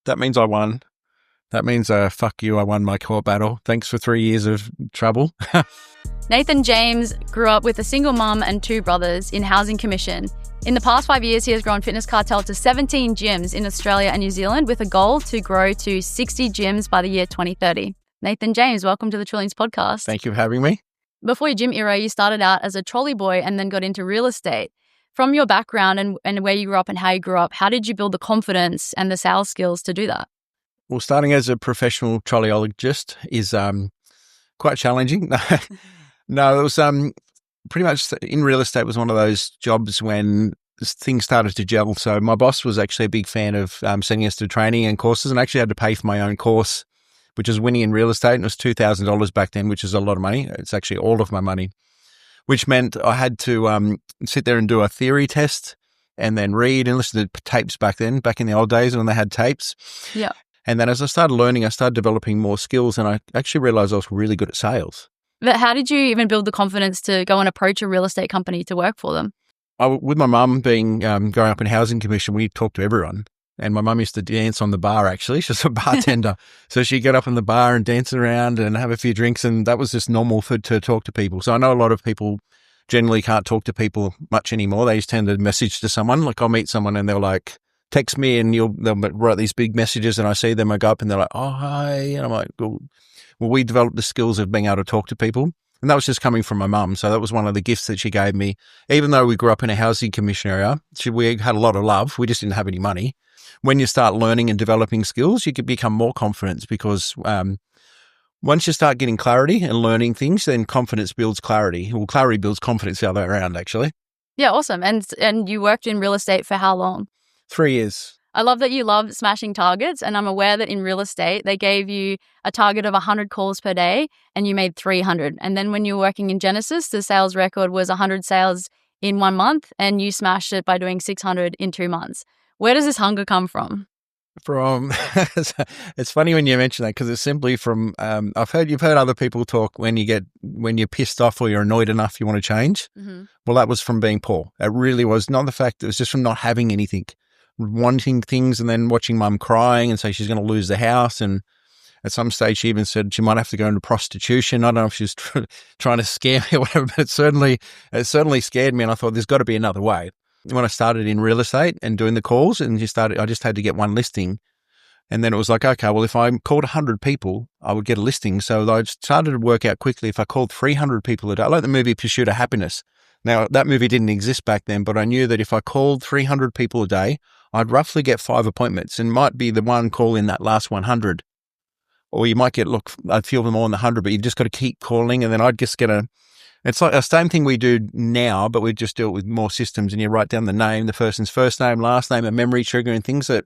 That means I won. That means, fuck you, I won my court battle. Thanks for 3 years of trouble. Nathan James grew up with a single mum and 2 brothers in Housing Commission. In the past 5 years, he has grown Fitness Cartel to 17 gyms in Australia and New Zealand with a goal to grow to 60 gyms by the year 2030. Nathan James, welcome to the Trillions podcast. Thank you for having me. Before your gym era, you started out as a trolley boy and then got into real estate. From your background and where you grew up and how you grew up, how did you build the confidence and the sales skills to do that? Well, starting as a professional trolleyologist is quite challenging. No, it was pretty much in real estate was one of those jobs when things started to gel. So my boss was actually a big fan of sending us to training and courses, and I actually had to pay for my own course, which was winning in real estate. And it was $2,000 back then, which is a lot of money. It's actually all of my money, which meant I had to sit there and do a theory test and then read and listen to tapes back then, back in the old days when they had tapes. Yeah. And then as I started learning, I started developing more skills, and I actually realized I was really good at sales. But how did you even build the confidence to go and approach a real estate company to work for them? With my mum being growing up in Housing Commission, we talked to everyone. And my mum used to dance on the bar, actually. She's a bartender. So she'd get up in the bar and dance around and have a few drinks, and that was just normal to talk to people. So I know a lot of people generally can't talk to people much anymore. They just tend to message to someone. Like I'll meet someone and they'll like, text me and they'll write these big messages, and I see them, I go up and they're like, oh, hi. And I'm like, well, we developed the skills of being able to talk to people. And that was just coming from my mum. So that was one of the gifts that she gave me. Even though we grew up in a housing commission area, we had a lot of love. We just didn't have any money. When you start learning and developing skills, you can become more confident because once you start getting clarity and learning things, then confidence builds clarity. Well, clarity builds confidence the other way around, actually. Yeah, awesome. And you worked in real estate for how long? 3 years. I love that you love smashing targets, and I'm aware that in real estate, they gave you a target of 100 calls per day and you made 300. And then when you were working in Genesis, the sales record was 100 sales in 1 month and you smashed it by doing 600 in 2 months. Where does this hunger come from? It's funny when you mention that because it's simply from, you've heard other people talk when you're pissed off or you're annoyed enough, you want to change. Mm-hmm. Well, that was from being poor. It really was not the fact, it was just from not having anything. Wanting things and then watching mum crying and say she's going to lose the house. And at some stage she even said she might have to go into prostitution. I don't know if she's trying to scare me or whatever, but it certainly scared me. And I thought there's got to be another way. When I started in real estate and doing the calls and I just had to get one listing. And then it was like, okay, well, if I called 100 people, I would get a listing. So I started to work out quickly if I called 300 people a day, like the movie Pursuit of Happiness. Now, that movie didn't exist back then, but I knew that if I called 300 people a day, I'd roughly get 5 appointments and might be the one call in that last 100. Or you might get, I'd feel them all in the 100, but you've just got to keep calling. And then I'd just get it's like the same thing we do now, but we just do it with more systems. And you write down the name, the person's first name, last name, a memory trigger and things that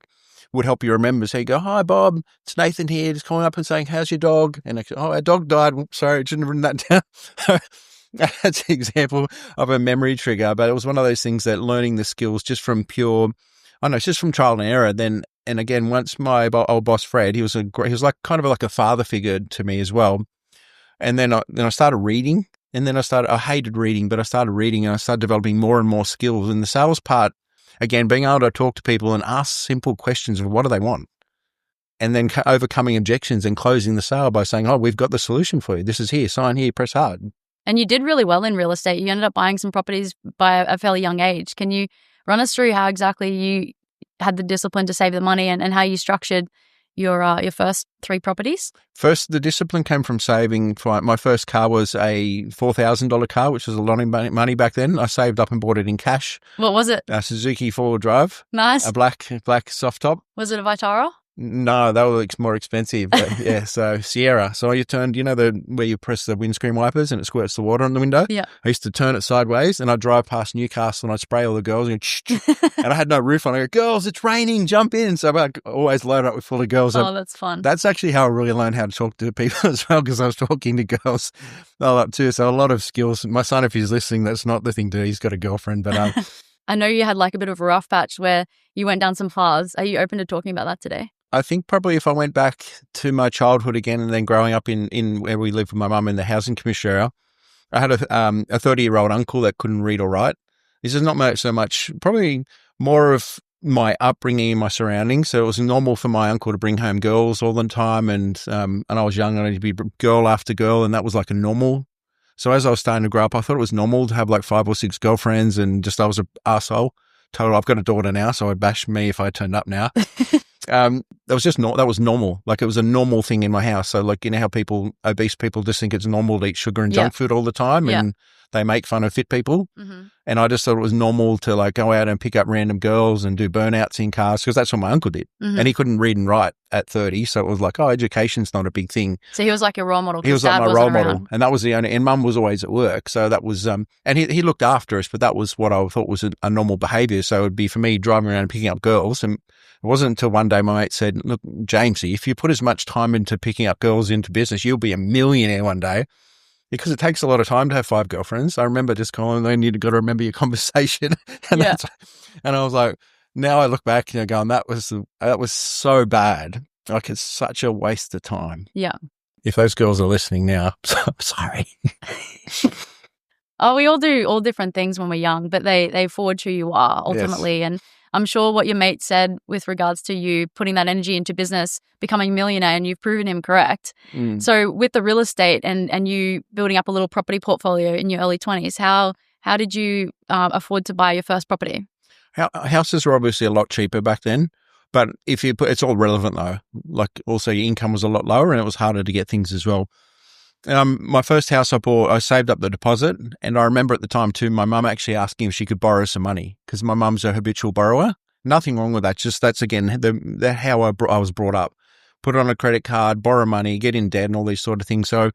would help you remember. So you go, hi, Bob, it's Nathan here, just calling up and saying, how's your dog? And I go, oh, our dog died. Sorry, I shouldn't have written that down. That's an example of a memory trigger, but it was one of those things that learning the skills just from it's just from trial and error. Then, and again, once my old boss, Fred, he was like kind of like a father figure to me as well. And then I started reading, and then I hated reading, but I started reading and I started developing more and more skills. And the sales part, again, being able to talk to people and ask simple questions of what do they want? And then overcoming objections and closing the sale by saying, oh, we've got the solution for you. This is here, sign here, press hard. And you did really well in real estate. You ended up buying some properties by a fairly young age. Can you run us through how exactly you had the discipline to save the money and how you structured your first 3 properties? First, the discipline came from saving. My first car was a $4,000 car, which was a lot of money back then. I saved up and bought it in cash. What was it? A Suzuki 4-wheel drive. Nice. A black soft top. Was it a Vitara? No, they were more expensive. But yeah, so Sierra. So you turned, where you press the windscreen wipers and it squirts the water on the window? Yeah. I used to turn it sideways and I'd drive past Newcastle and I'd spray all the girls and I had no roof on. I go, girls, it's raining, jump in. So I always load up with full of girls. Oh, that's fun. That's actually how I really learned how to talk to people as well, because I was talking to girls a lot too. So a lot of skills. My son, if he's listening, that's not the thing to do. He's got a girlfriend, but I know you had like a bit of a rough patch where you went down some paths. Are you open to talking about that today? I think probably if I went back to my childhood again and then growing up in where we lived with my mum in the housing commission area, I had a 30-year-old uncle that couldn't read or write. This is not so much, probably more of my upbringing and my surroundings. So it was normal for my uncle to bring home girls all the time. And I was young and I'd be girl after girl. And that was like a normal. So as I was starting to grow up, I thought it was normal to have like 5 or 6 girlfriends and just I was an arsehole. Told I've got a daughter now, so I'd bash me if I turned up now. That was just that was normal. Like it was a normal thing in my house. So like, you know how obese people just think it's normal to eat sugar and junk food all the time and they make fun of fit people. Mm-hmm. And I just thought it was normal to like go out and pick up random girls and do burnouts in cars because that's what my uncle did. Mm-hmm. And he couldn't read and write at 30. So it was like, education's not a big thing. So he was like your role model. He was like my role model. And that was the only, and mum was always at work. So that was, and he looked after us, but that was what I thought was a normal behavior. So it would be for me driving around and picking up girls. And it wasn't until one day my mate said, look, Jamesy, if you put as much time into picking up girls into business, you'll be a millionaire one day. Because it takes a lot of time to have 5 girlfriends. I remember just calling them, you've got to remember your conversation. And I was like, now I look back and going, that was so bad. Like it's such a waste of time. Yeah. If those girls are listening now, I'm sorry. We all do all different things when we're young, but they forge who you are ultimately. Yes. And I'm sure what your mate said with regards to you putting that energy into business, becoming a millionaire, and you've proven him correct. Mm. So with the real estate and you building up a little property portfolio in your early 20s, how did you afford to buy your first property? Houses were obviously a lot cheaper back then, but it's all relevant though. Like also your income was a lot lower and it was harder to get things as well. My first house I bought, I saved up the deposit, and I remember at the time too, my mum actually asking if she could borrow some money because my mum's a habitual borrower. Nothing wrong with that. Just that's again how I was brought up. Put it on a credit card, borrow money, get in debt, and all these sort of things. So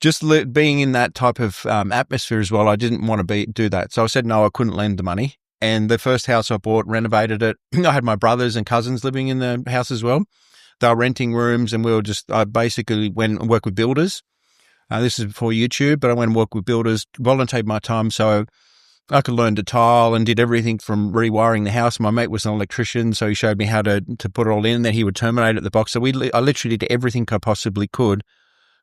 just being in that type of atmosphere as well, I didn't want to do that. So I said no, I couldn't lend the money. And the first house I bought, renovated it. I had my brothers and cousins living in the house as well. They were renting rooms, and I basically went and worked with builders. This is before YouTube, but I went and worked with builders, volunteered my time so I could learn to tile and did everything from rewiring the house. My mate was an electrician, so he showed me how to put it all in. Then he would terminate at the box. So I literally did everything I possibly could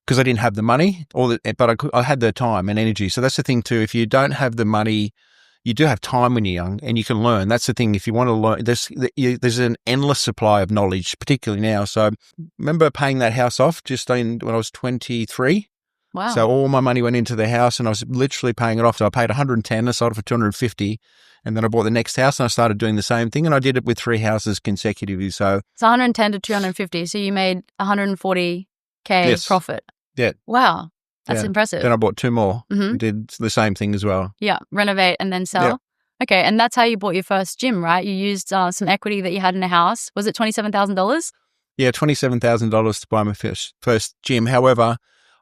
because I didn't have the money, but I had the time and energy. So that's the thing too. If you don't have the money, you do have time when you're young and you can learn. That's the thing. If you want to learn, there's an endless supply of knowledge, particularly now. So I remember paying that house off when I was 23. Wow. So all my money went into the house and I was literally paying it off. So I paid 110, I sold it for 250. And then I bought the next house and I started doing the same thing. And I did it with 3 houses consecutively. So it's 110 to 250. So you made 140K profit. Yeah. Wow. That's impressive. Then I bought 2 more. Mm-hmm. Did the same thing as well. Yeah. Renovate and then sell. Yeah. Okay. And that's how you bought your first gym, right? You used some equity that you had in the house. Was it $27,000? Yeah, $27,000 to buy my first gym. However,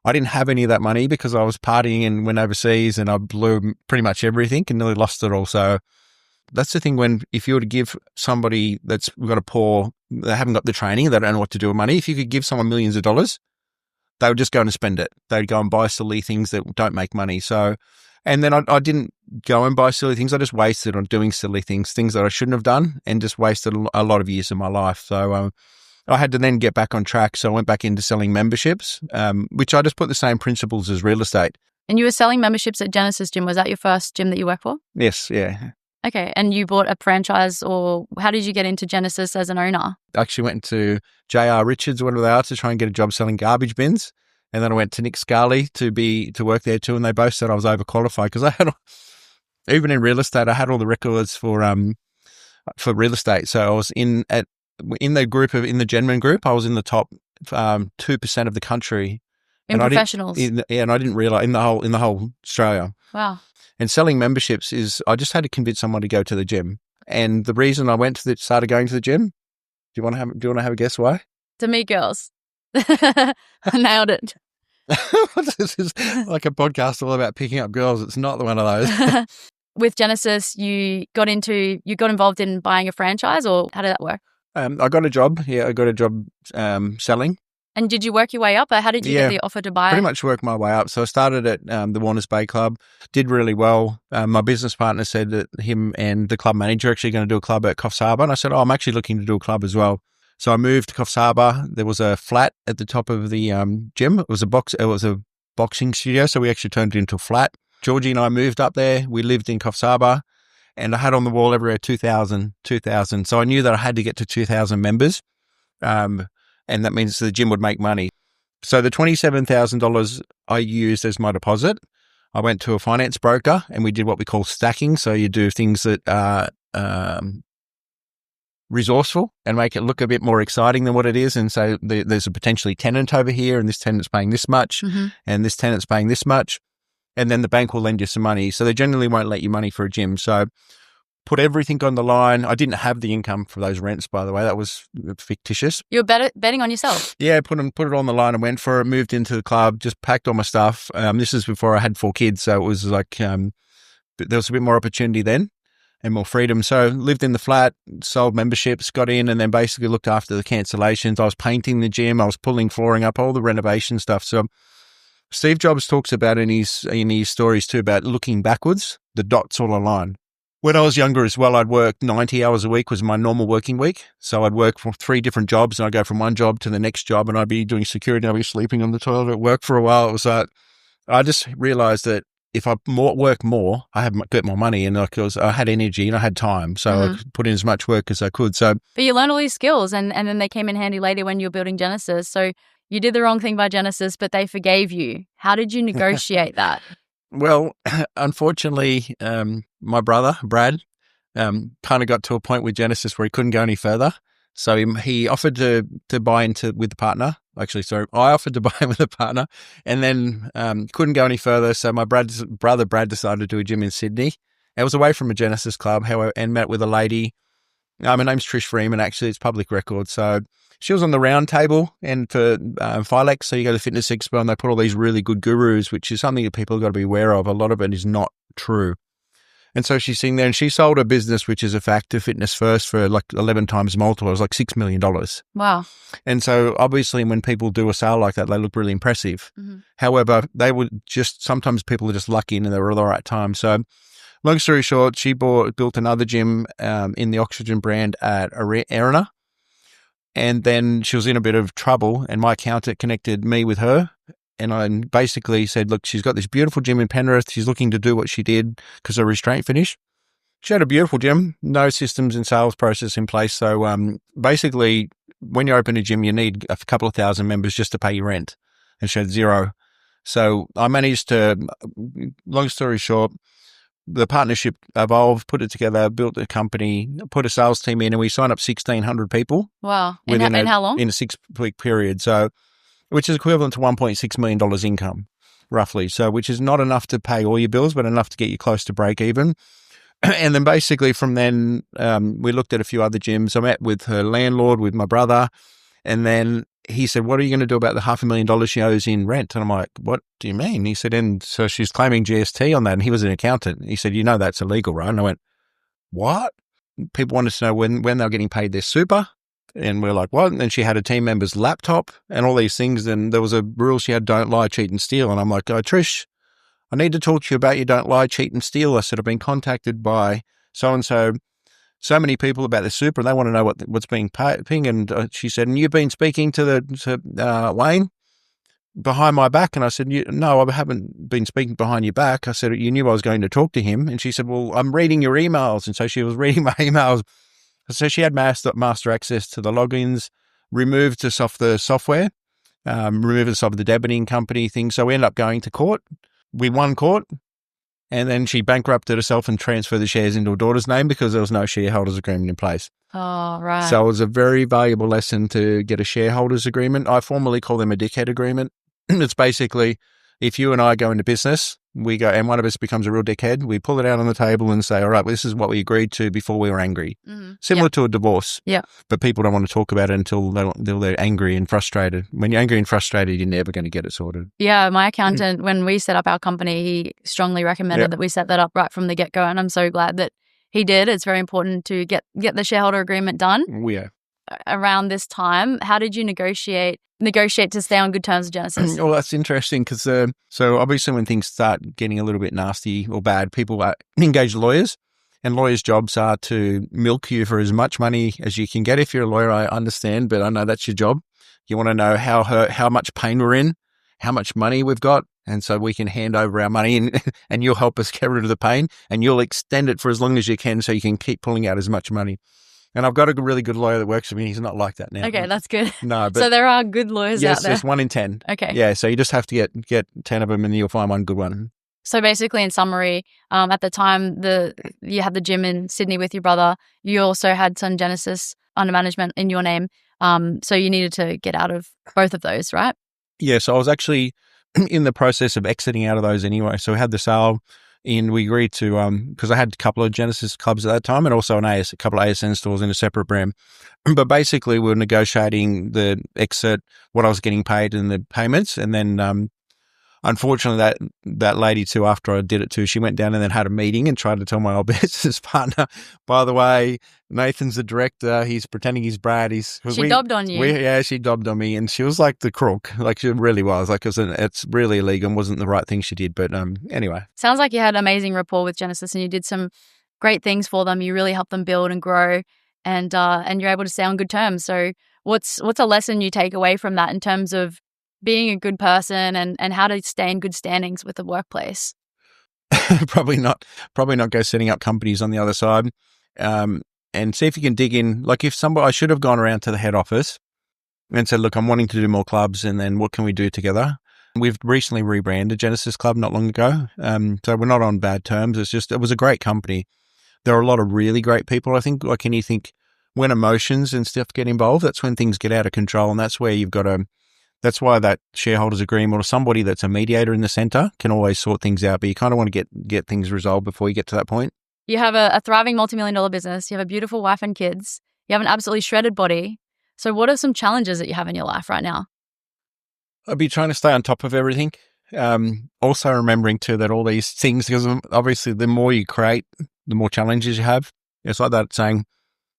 I didn't have any of that money because I was partying and went overseas and I blew pretty much everything and nearly lost it all. So that's the thing if you were to give somebody that's got they haven't got the training, they don't know what to do with money. If you could give someone millions of dollars, they would just go and spend it. They'd go and buy silly things that don't make money. So, and then I didn't go and buy silly things. I just wasted on doing silly things that I shouldn't have done and just wasted a lot of years of my life. So, I had to then get back on track. So I went back into selling memberships, which I just put the same principles as real estate. And you were selling memberships at Genesis Gym. Was that your first gym that you worked for? Yes, yeah. Okay. And you bought a franchise, or how did you get into Genesis as an owner? I actually went to J.R. Richards, whatever they are, to try and get a job selling garbage bins. And then I went to Nick Scully to work there too. And they both said I was overqualified because I had, even in real estate, I had all the records for real estate. So I was in the Genman group, I was in the top 2% of the country. In professionals? And I didn't realize in the whole Australia. Wow. And selling memberships I just had to convince someone to go to the gym. And the reason I started going to the gym, do you want to have a guess why? To meet girls. I nailed it. This is like a podcast all about picking up girls. It's not one of those. With Genesis, you got involved in buying a franchise, or how did that work? I got a job. Yeah, I got a job selling. And did you work your way up? Or how did you get the offer to buy? Pretty much worked my way up. So I started at the Warners Bay Club, did really well. My business partner said that him and the club manager are actually going to do a club at Coffs Harbour. And I said, I'm actually looking to do a club as well. So I moved to Coffs Harbour. There was a flat at the top of the gym. It was a boxing studio. So we actually turned it into a flat. Georgie and I moved up there. We lived in Coffs Harbour. And I had on the wall everywhere 2,000. So I knew that I had to get to 2,000 members. And that means the gym would make money. So the $27,000 I used as my deposit. I went to a finance broker and we did what we call stacking. So you do things that are resourceful and make it look a bit more exciting than what it is. And so there's a potentially tenant over here and this tenant's paying this much and this tenant's paying this much. And then the bank will lend you some money. So they generally won't let you money for a gym. So put everything on the line. I didn't have the income for those rents, by the way. That was fictitious. You were betting on yourself? Yeah, put it on the line and went for it, moved into the club, just packed all my stuff. This is before I had 4 kids. So it was like there was a bit more opportunity then and more freedom. So lived in the flat, sold memberships, got in, and then basically looked after the cancellations. I was painting the gym. I was pulling flooring up, all the renovation stuff. So Steve Jobs talks about in his stories too about looking backwards, the dots all align. When I was younger as well, I'd work 90 hours a week was my normal working week. So I'd work for 3 different jobs and I'd go from one job to the next job and I'd be doing security. I'd be sleeping on the toilet at work for a while. It was like, I just realized that if I work more, I get more money and I had energy and I had time. So I could put in as much work as I could. So, but you learned all these skills and then they came in handy later when you were building Genesis. So you did the wrong thing by Genesis, but they forgave you. How did you negotiate that? Well, unfortunately, my brother, Brad, kind of got to a point with Genesis where he couldn't go any further. So he offered to buy into with the partner. Actually, sorry, I offered to buy with a partner and then couldn't go any further. So my brother, Brad, decided to do a gym in Sydney. I was away from a Genesis club, however, and met with a lady. My name's Trish Freeman, actually. It's public record. So she was on the round table and for Philex. So you go to the Fitness Expo and they put all these really good gurus, which is something that people have got to be aware of. A lot of it is not true. And so she's sitting there and she sold a business, which is a fact, to Fitness First for like 11 times multiple. It was like $6 million. Wow. And so obviously when people do a sale like that, they look really impressive. However, they would sometimes people are just lucky and they were at the right time. So long story short, she built another gym in the Oxygen brand at Arena. And then she was in a bit of trouble and my accountant connected me with her. And I basically said, look, she's got this beautiful gym in Penrith. She's looking to do what she did because her restraint finished. She had a beautiful gym, no systems and sales process in place. So basically, when you open a gym, you need a couple of thousand members just to pay your rent. And she had 0. So I managed to, long story short, the partnership evolved, put it together, built a company, put a sales team in, and we signed up 1,600 people. Wow. In how long? In a 6-week period. So, which is equivalent to $1.6 million income, roughly. So, which is not enough to pay all your bills, but enough to get you close to break even. And then basically from then, we looked at a few other gyms. I met with her landlord, with my brother, and then he said, what are you going to do about the $500,000 she owes in rent? And I'm like, what do you mean? He said, and so she's claiming GST on that. And he was an accountant. He said, that's illegal, right? And I went, what? People wanted to know when they were getting paid their super. And we're like, what? And then she had a team member's laptop and all these things. And there was a rule she had, don't lie, cheat and steal. And I'm like, oh, Trish, I need to talk to you about you don't lie, cheat and steal. I said, I've been contacted by so-and-so, so many people about the super, and they want to know what's being paid. And she said, and you've been speaking to Wayne behind my back? And I said, no, I haven't been speaking behind your back. I said, you knew I was going to talk to him. And she said, well, I'm reading your emails. And so she was reading my emails. So she had master access to the logins, removed us off the software, removed us off the debiting company thing. So we ended up going to court. We won court. And then she bankrupted herself and transferred the shares into her daughter's name because there was no shareholders agreement in place. Oh, right. So it was a very valuable lesson to get a shareholders agreement. I formally call them a dickhead agreement. It's basically if you and I go into business, we go and one of us becomes a real dickhead, we pull it out on the table and say, all right, well, this is what we agreed to before we were angry. Similar to a divorce. Yeah. But people don't want to talk about it until they're angry and frustrated. When you're angry and frustrated, you're never going to get it sorted. Yeah. My accountant, when we set up our company, he strongly recommended that we set that up right from the get-go. And I'm so glad that he did. It's very important to get the shareholder agreement done. Yeah. Around this time, how did you negotiate to stay on good terms with Genesis? Well, that's interesting because so obviously when things start getting a little bit nasty or bad, people engage lawyers, and lawyers' jobs are to milk you for as much money as you can get. If you're a lawyer, I understand, but I know that's your job. You want to know how much pain we're in, how much money we've got, And so we can hand over our money and you'll help us get rid of the pain and you'll extend it for as long as you can so you can keep pulling out as much money. And I've got a really good lawyer that works for me. He's not like that now. Okay, that's good. No, but so there are good lawyers out there. Yes, 1 in 10. Okay. Yeah, so you just have to get 10 of them and you'll find one good one. So basically, in summary, at the time you had the gym in Sydney with your brother, you also had some Genesis under management in your name. So you needed to get out of both of those, right? Yeah, so I was actually in the process of exiting out of those anyway. So we had the sale we agreed to, because I had a couple of Genesis clubs at that time and also a couple of ASN stores in a separate brand. But basically we were negotiating the exit, what I was getting paid and the payments. And then unfortunately that lady too, after I did it too, she went down and then had a meeting and tried to tell my old business partner, by the way, Nathan's the director, he's pretending he's Brad. She dobbed on you. She dobbed on me and she was like the crook, like she really was. Like it's really illegal and wasn't the right thing she did. But anyway. Sounds like you had amazing rapport with Genesis and you did some great things for them. You really helped them build and grow and you're able to stay on good terms. So what's a lesson you take away from that in terms of being a good person and how to stay in good standings with the workplace? Probably not go setting up companies on the other side. And see if you can dig in. Like I should have gone around to the head office and said, look, I'm wanting to do more clubs and then what can we do together? We've recently rebranded Genesis Club not long ago. So we're not on bad terms. It was a great company. There are a lot of really great people. I think like anything, when emotions and stuff get involved, that's when things get out of control. And that's where that's why that shareholders agreement or somebody that's a mediator in the center can always sort things out. But you kind of want to get things resolved before you get to that point. You have a thriving multi-million-dollar business. You have a beautiful wife and kids. You have an absolutely shredded body. So what are some challenges that you have in your life right now? I'd be trying to stay on top of everything. Also remembering too that all these things, because obviously the more you create, the more challenges you have. It's like that saying,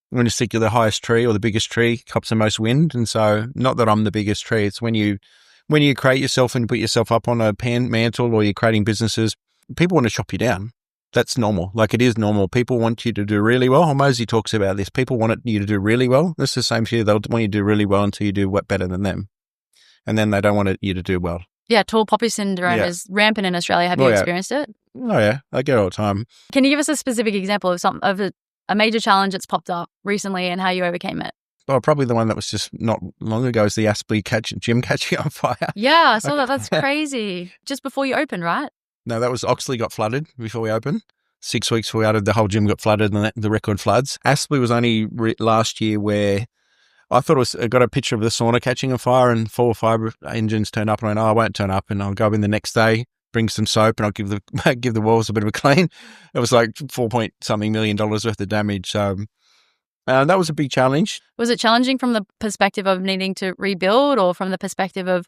I'm going to stick to the highest tree or the biggest tree, cops the most wind. And so not that I'm the biggest tree. It's when you create yourself and put yourself up on a mantle or you're creating businesses, people want to chop you down. That's normal. Like it is normal. People want you to do really well. Hormozy talks about this. People want you to do really well. It's the same for you. They'll want you to do really well until you do better than them. And then they don't want you to do well. Yeah, tall poppy syndrome is rampant in Australia. Have you experienced it? Oh yeah, I get it all the time. Can you give us a specific example of a major challenge that's popped up recently and how you overcame it? Well, probably the one that was just not long ago is the Aspley gym catching on fire. Yeah, I saw that. That's crazy. Just before you opened, right? No, that was Oxley got flooded before we opened. 6 weeks before we opened, the whole gym got flooded and the record floods. Aspley was only last year where I thought I got a picture of the sauna catching on fire and 4 or 5 engines turned up and I went, I won't turn up and I'll go in the next day, bring some soap and I'll give the walls a bit of a clean. It was like $4-something million worth of damage. So that was a big challenge. Was it challenging from the perspective of needing to rebuild or from the perspective of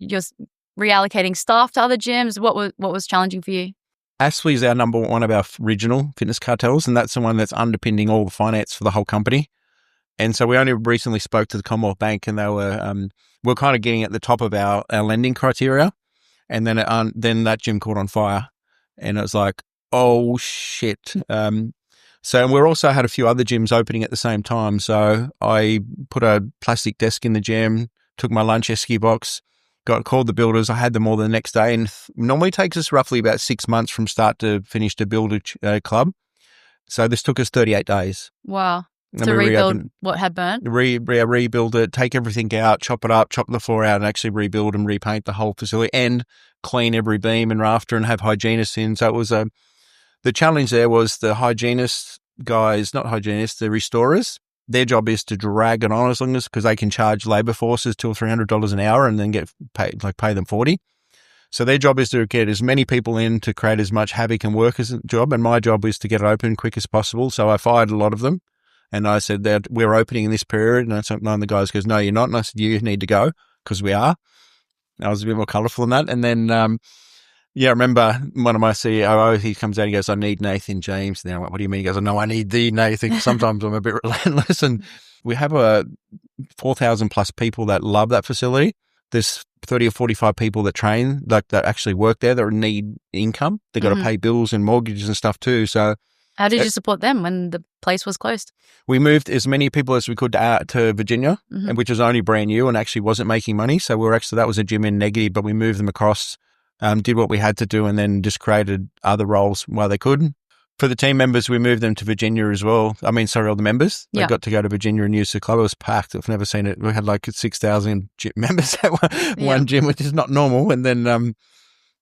just reallocating staff to other gyms? What was challenging for you? Aspley is our number one of our regional fitness cartels, and that's the one that's underpinning all the finance for the whole company. And so we only recently spoke to the Commonwealth Bank, and they we're kind of getting at the top of our lending criteria. And then that gym caught on fire, and it was like, oh shit. So we also had a few other gyms opening at the same time. So I put a plastic desk in the gym, took my lunch esky box, called the builders. I had them all the next day, and normally takes us roughly about 6 months from start to finish to build a club. So this took us 38 days. Wow. To rebuild what had burnt? Rebuild it, take everything out, chop it up, chop the floor out, and actually rebuild and repaint the whole facility and clean every beam and rafter and have hygienists in. So it was the challenge there was the hygienist guys, not hygienists, the restorers. Their job is to drag it on as long as, because they can charge labour forces $200 or $300 an hour and then get paid, like pay them $40. So their job is to get as many people in to create as much havoc and work as a job. And my job is to get it open quick as possible. So I fired a lot of them. And I said that we're opening in this period. And one of the guys goes, no, you're not. And I said, you need to go because we are. I was a bit more colourful than that. And then, I remember one of my COO, he comes out and he goes, I need Nathan James. And I went, what do you mean? He goes, no, I need the Nathan. Sometimes I'm a bit relentless. And we have 4,000 plus people that love that facility. There's 30 or 45 people that train, like that actually work there, that need income. They've got to pay bills and mortgages and stuff too. So how did you support them when the place was closed? We moved as many people as we could to Virginia, which was only brand new and actually wasn't making money. So that was a gym in negative, but we moved them across did what we had to do, and then just created other roles while they could. For the team members, we moved them to Virginia as well. All the members. They got to go to Virginia and use the club. It was packed. I've never seen it. We had like 6,000 members at one gym, which is not normal. And then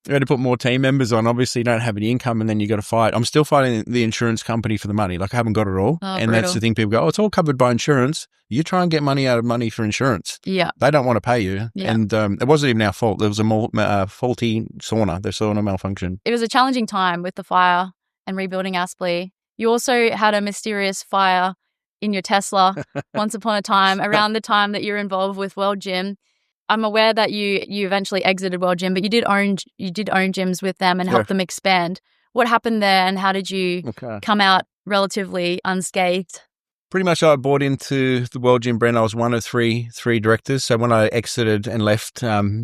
we had to put more team members on. Obviously, you don't have any income, and then you got to fight. I'm still fighting the insurance company for the money. Like, I haven't got it all. And brutal. That's the thing. People go, it's all covered by insurance. You try and get money out of money for insurance. Yeah. They don't want to pay you. Yeah. And it wasn't even our fault. There was a faulty sauna. The sauna malfunctioned. It was a challenging time with the fire and rebuilding Aspley. You also had a mysterious fire in your Tesla once upon a time, around the time that you're involved with World Gym. I'm aware that you eventually exited World Gym, but you did own gyms with them and help them expand. What happened there, and how did you come out relatively unscathed? Pretty much, I bought into the World Gym brand. I was one of three directors. So when I exited and left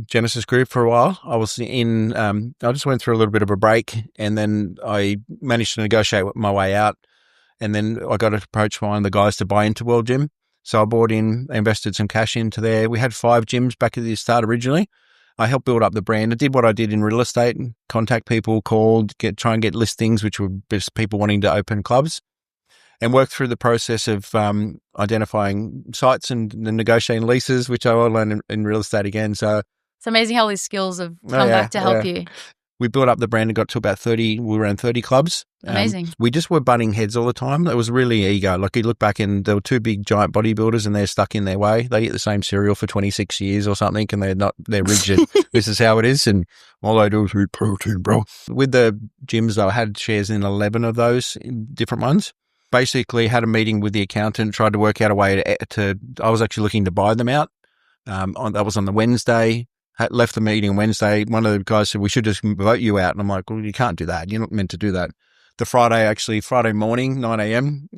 Genesis Group for a while, I was in. I just went through a little bit of a break, and then I managed to negotiate my way out. And then I got approached by one of the guys to buy into World Gym. So I bought in, invested some cash into there. We had 5 gyms back at the start originally. I helped build up the brand. I did what I did in real estate: contact people, called, try and get listings, which were just people wanting to open clubs. And work through the process of identifying sites and negotiating leases, which I learned in real estate again. So it's amazing how these skills have come back to help you. We built up the brand and got to about 30. We were around 30 clubs. Amazing. We just were butting heads all the time. It was really ego. Like, you look back and there were 2 big giant bodybuilders, and they're stuck in their way. They eat the same cereal for 26 years or something, and they're rigid. This is how it is. And all they do is eat protein, bro. With the gyms, I had shares in 11 of those different ones. Basically had a meeting with the accountant, tried to work out a way to I was actually looking to buy them out. That was on the Wednesday. Left the meeting Wednesday. One of the guys said, we should just vote you out. And I'm like, well, you can't do that. You're not meant to do that. The Friday morning, 9 a.m.,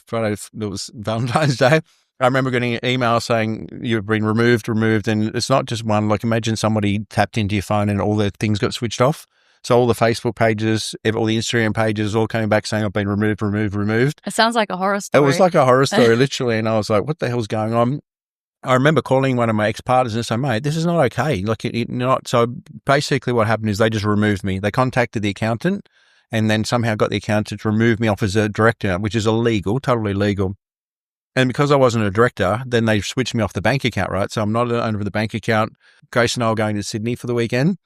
Friday, it was Valentine's Day. I remember getting an email saying you've been removed. And it's not just one. Like, imagine somebody tapped into your phone and all the things got switched off. So all the Facebook pages, all the Instagram pages, all coming back saying I've been removed. It sounds like a horror story. It was like a horror story, literally. And I was like, what the hell's going on? I remember calling one of my ex-partners and saying, mate, this is not okay. Like, not. So basically what happened is they just removed me. They contacted the accountant and then somehow got the accountant to remove me off as a director, which is illegal, totally illegal. And because I wasn't a director, then they switched me off the bank account, right? So I'm not an owner of the bank account. Grace and I were going to Sydney for the weekend.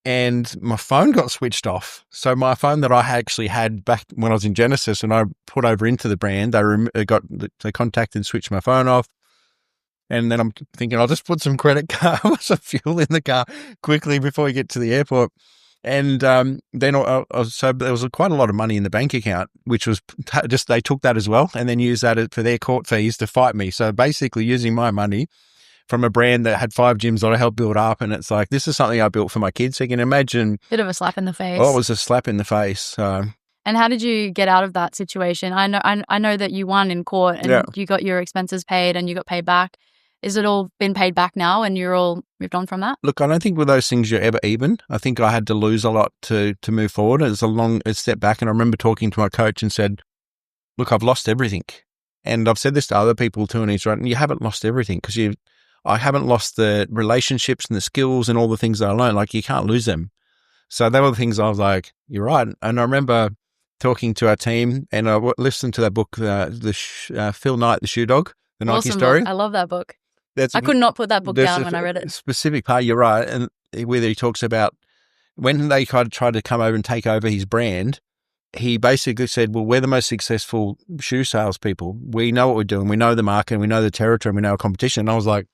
And my phone got switched off. So my phone that I actually had back when I was in Genesis and I put over into the brand, they contacted and switched my phone off. And then I'm thinking, I'll just put some some fuel in the car quickly before we get to the airport. And then so there was quite a lot of money in the bank account, which was just, they took that as well and then used that for their court fees to fight me. So basically using my money from a brand that had 5 gyms that I helped build up. And it's like, this is something I built for my kids. So you can imagine. Bit of a slap in the face. Oh, it was a slap in the face. So. And how did you get out of that situation? I know that you won in court and you got your expenses paid and you got paid back. Is it all been paid back now and you're all moved on from that? Look, I don't think with those things you're ever even. I think I had to lose a lot to move forward. It was a step back. And I remember talking to my coach and said, look, I've lost everything. And I've said this to other people too, and he's right. And you haven't lost everything because I haven't lost the relationships and the skills and all the things that I learned. Like, you can't lose them. So they were the things I was like, you're right. And I remember talking to our team and I listened to that book, Phil Knight, The Shoe Dog, the Nike story. Book. I love that book. I could not put that book down when I read it. Specific part, you're right. And whether he talks about when they tried to come over and take over his brand, he basically said, well, we're the most successful shoe salespeople. We know what we're doing. We know the market, and we know the territory, and we know our competition. And I was like,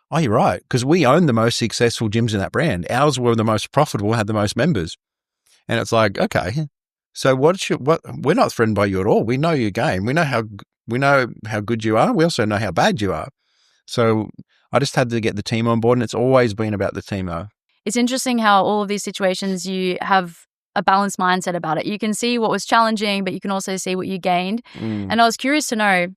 oh, you're right. Because we own the most successful gyms in that brand. Ours were the most profitable, had the most members. And it's like, okay, so we're not threatened by you at all. We know your game. We know how good you are. We also know how bad you are. So I just had to get the team on board, and it's always been about the team though. It's interesting how all of these situations you have a balanced mindset about it. You can see what was challenging, but you can also see what you gained. And I was curious to know,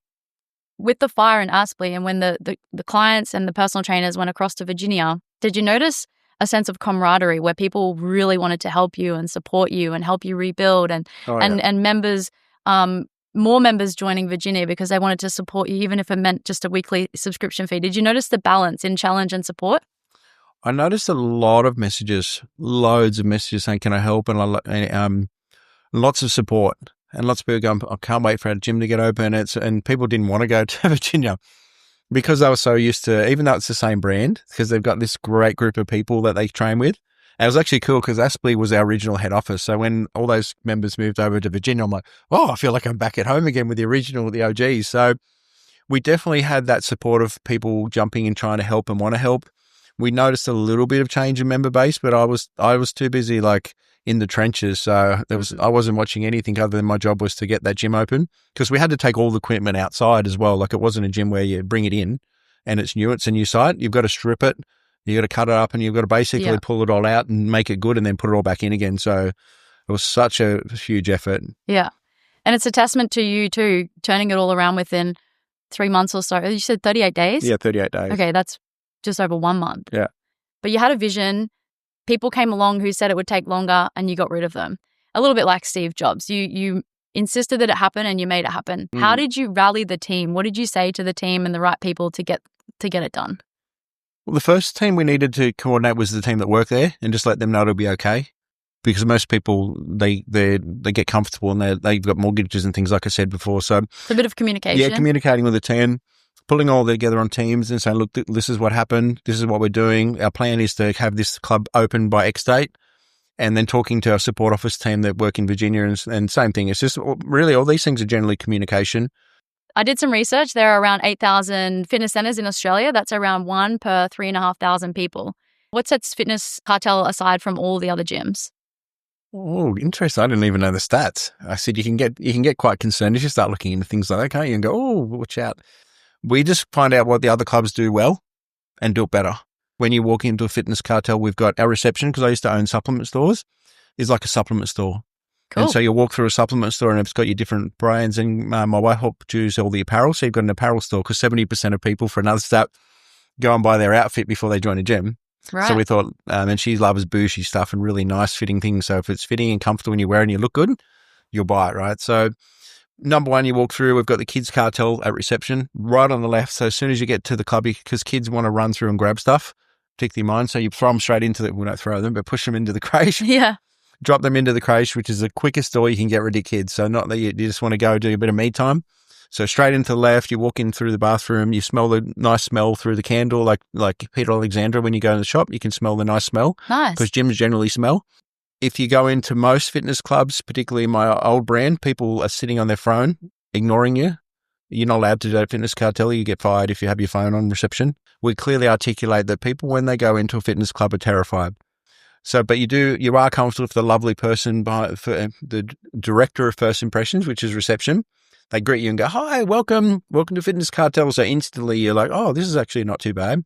with the fire in Aspley and when the clients and the personal trainers went across to Virginia, did you notice a sense of camaraderie where people really wanted to help you and support you and help you rebuild and members, more members joining Virginia because they wanted to support you, even if it meant just a weekly subscription fee? Did you notice the balance in challenge and support? I noticed a lot of messages, loads of messages saying, can I help? And lots of support. And lots of people going, I can't wait for our gym to get open. And people didn't want to go to Virginia because they were so used to, even though it's the same brand, because they've got this great group of people that they train with. And it was actually cool because Aspley was our original head office. So when all those members moved over to Virginia, I'm like, oh, I feel like I'm back at home again with the OGs. So we definitely had that support of people jumping and trying to help and want to help. We noticed a little bit of change in member base, but I was too busy like in the trenches. So I wasn't watching anything other than my job was to get that gym open because we had to take all the equipment outside as well. Like it wasn't a gym where you bring it in and it's a new site. You've got to strip it. You got to cut it up and you've got to basically pull it all out and make it good and then put it all back in again. So it was such a huge effort. Yeah. And it's a testament to you too, turning it all around within 3 months or so. You said 38 days? Yeah, 38 days. Okay, that's just over 1 month. Yeah. But you had a vision. People came along who said it would take longer and you got rid of them. A little bit like Steve Jobs. You insisted that it happen and you made it happen. How did you rally the team? What did you say to the team and the right people to get it done? Well, the first team we needed to coordinate was the team that worked there and just let them know it'll be okay. Because most people, they get comfortable and they've got mortgages and things like I said before. So it's a bit of communication. Yeah, communicating with the team, pulling all together on teams and saying, look, this is what happened. This is what we're doing. Our plan is to have this club open by X date. And then talking to our support office team that work in Virginia and same thing. It's just really all these things are generally communication. I did some research. There are around 8,000 fitness centers in Australia. That's around 1 per 3,500 people. What sets Fitness Cartel aside from all the other gyms? Oh, interesting. I didn't even know the stats. I said you can get quite concerned if you start looking into things like that, can't you? And go, oh, watch out. We just find out what the other clubs do well and do it better. When you walk into a Fitness Cartel, we've got our reception, because I used to own supplement stores, is like a supplement store. Cool. And so you walk through a supplement store and it's got your different brands, and my wife helped choose all the apparel. So you've got an apparel store because 70% of people, for another stat, go and buy their outfit before they join a gym. Right. So we thought, and she loves bougie stuff and really nice fitting things. So if it's fitting and comfortable and you wear it and you look good, you'll buy it, right? So number one, you walk through, we've got the kids cartel at reception right on the left. So as soon as you get to the club, because kids want to run through and grab stuff, particularly mine. So you throw them straight into we don't throw them, but push them into the crate. Yeah. Drop them into the crate, which is the quickest door you can get rid of kids. So not that you just want to go do a bit of me time. So straight into the left, you walk in through the bathroom, you smell the nice smell through the candle, like Peter Alexandra when you go in the shop, you can smell the nice smell. Nice. Because gyms generally smell. If you go into most fitness clubs, particularly my old brand, people are sitting on their phone, ignoring you. You're not allowed to do a Fitness Cartel. You get fired if you have your phone on reception. We clearly articulate that people, when they go into a fitness club, are terrified. So, but you are comfortable with the lovely person for the director of first impressions, which is reception. They greet you and go, hi, welcome to Fitness Cartel. So instantly you're like, oh, this is actually not too bad.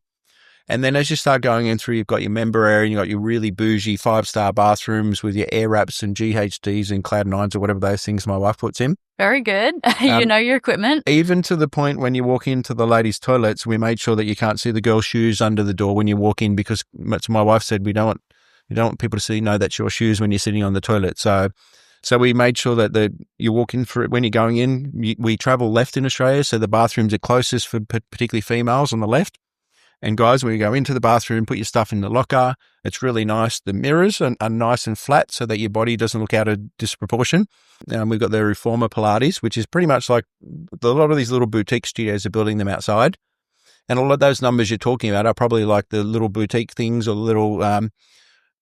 And then as you start going in through, you've got your member area and you've got your really bougie 5-star bathrooms with your air wraps and GHDs and Cloud9s or whatever those things my wife puts in. Very good. You know your equipment. Even to the point when you walk into the ladies' toilets, we made sure that you can't see the girls' shoes under the door when you walk in, because my wife said we don't want people to know that's your shoes when you're sitting on the toilet. So we made sure that you walk in for it when you're going in. We travel left in Australia, so the bathrooms are closest for particularly females on the left. And guys, when you go into the bathroom, put your stuff in the locker. It's really nice. The mirrors are nice and flat so that your body doesn't look out of disproportion. We've got the Reformer Pilates, which is pretty much like a lot of these little boutique studios are building them outside. And a lot of those numbers you're talking about are probably like the little boutique things or the little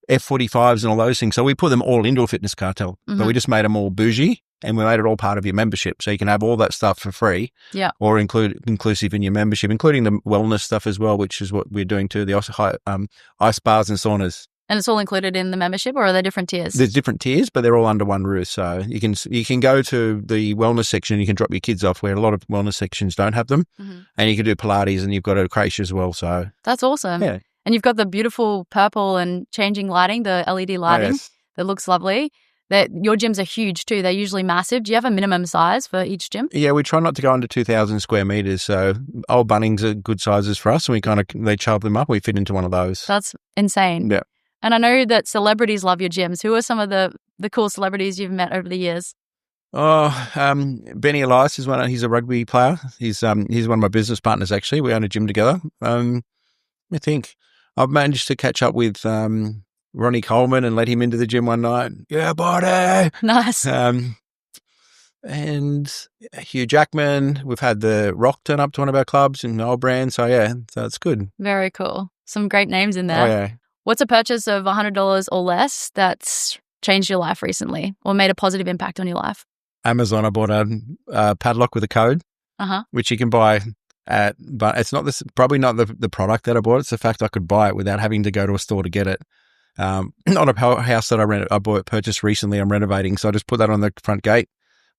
F45s and all those things. So we put them all into a Fitness Cartel, but we just made them all bougie and we made it all part of your membership. So you can have all that stuff for free, or inclusive in your membership, including the wellness stuff as well, which is what we're doing too, the ice bars and saunas. And it's all included in the membership, or are there different tiers? There's different tiers, but they're all under one roof. So you can go to the wellness section and you can drop your kids off, where a lot of wellness sections don't have them. And you can do Pilates, and you've got a creche as well. So that's awesome. Yeah. And you've got the beautiful purple and changing lighting, the LED lighting that looks lovely. Your gyms are huge too. They're usually massive. Do you have a minimum size for each gym? Yeah, we try not to go under 2,000 square meters. So old Bunnings are good sizes for us. And they chop them up. We fit into one of those. That's insane. Yeah. And I know that celebrities love your gyms. Who are some of the cool celebrities you've met over the years? Oh, Benny Elias is one. He's a rugby player. He's one of my business partners, actually. We own a gym together. I think I've managed to catch up with Ronnie Coleman and let him into the gym one night. Yeah, buddy. Nice. And Hugh Jackman. We've had The Rock turn up to one of our clubs in Old Brand. So, yeah, so it's good. Very cool. Some great names in there. Oh, yeah. What's a purchase of $100 or less that's changed your life recently or made a positive impact on your life? Amazon, I bought a padlock with a code, which you can buy but it's not probably not the product that I bought. It's the fact I could buy it without having to go to a store to get it. Not a house that I purchased recently. I'm renovating. So I just put that on the front gate,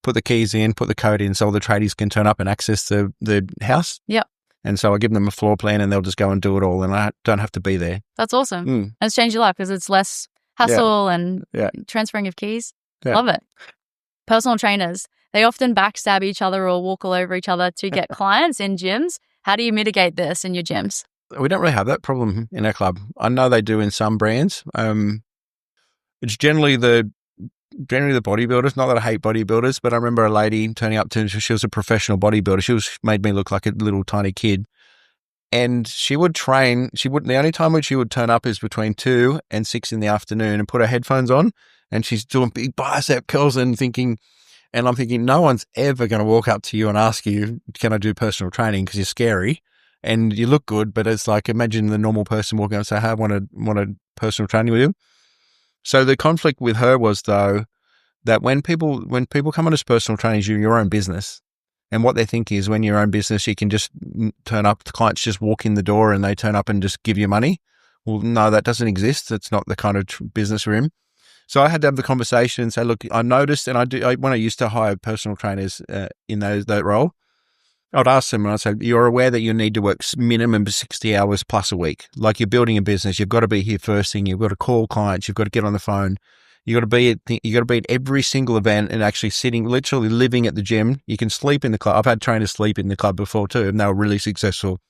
put the keys in, put the code in so the tradies can turn up and access the house. Yep. And so I give them a floor plan and they'll just go and do it all and I don't have to be there. That's awesome. And it's changed your life because it's less hassle and transferring of keys. Yeah. Love it. Personal trainers, they often backstab each other or walk all over each other to get clients in gyms. How do you mitigate this in your gyms? We don't really have that problem in our club. I know they do in some brands. It's generally the bodybuilders. Not that I hate bodybuilders, but I remember a lady turning up she was a professional bodybuilder. She made me look like a little tiny kid. And she would train. The only time when she would turn up is between 2 and 6 in the afternoon and put her headphones on. And she's doing big bicep curls and I'm thinking, no one's ever going to walk up to you and ask you, can I do personal training? Because you're scary and you look good, but it's like, imagine the normal person walking up and say, hey, I want a personal training with you. So the conflict with her was though, that when people come on as personal trainers, you're your own business. And what they think is when you're your own business, you can just turn up, the clients just walk in the door and they turn up and just give you money. Well, no, that doesn't exist. It's not the kind of business we're in. So I had to have the conversation and say, look, I noticed, and when I used to hire personal trainers in that role, I'd ask them and I'd say, you're aware that you need to work minimum 60 hours plus a week. Like you're building a business, you've got to be here first thing. You've got to call clients. You've got to get on the phone. You got to be at every single event and actually literally living at the gym. You can sleep in the club. I've had trainers sleep in the club before too, and they were really successful.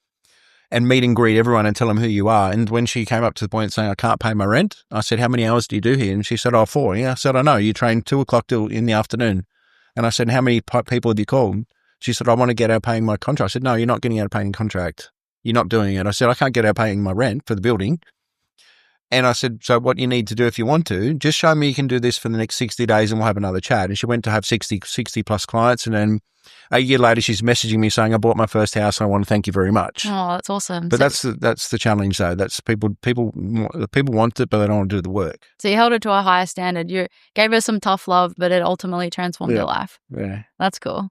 And meet and greet everyone and tell them who you are. And when she came up to the point saying, I can't pay my rent, I said, how many hours do you do here? And she said, 4. Yeah, I said, I know. You train 2 o'clock till in the afternoon. And I said, how many people have you called? She said, I want to get out paying my contract. I said, no, you're not getting out paying contract. You're not doing it. I said, I can't get out paying my rent for the building. And I said, so what you need to do if you want to, just show me you can do this for the next 60 days and we'll have another chat. And she went to have 60 plus clients. And then a year later, she's messaging me saying, I bought my first house and I want to thank you very much. Oh, that's awesome. But that's the challenge though. That's people want it, but they don't want to do the work. So you held it to a higher standard. You gave her some tough love, but it ultimately transformed your life. Yeah. That's cool.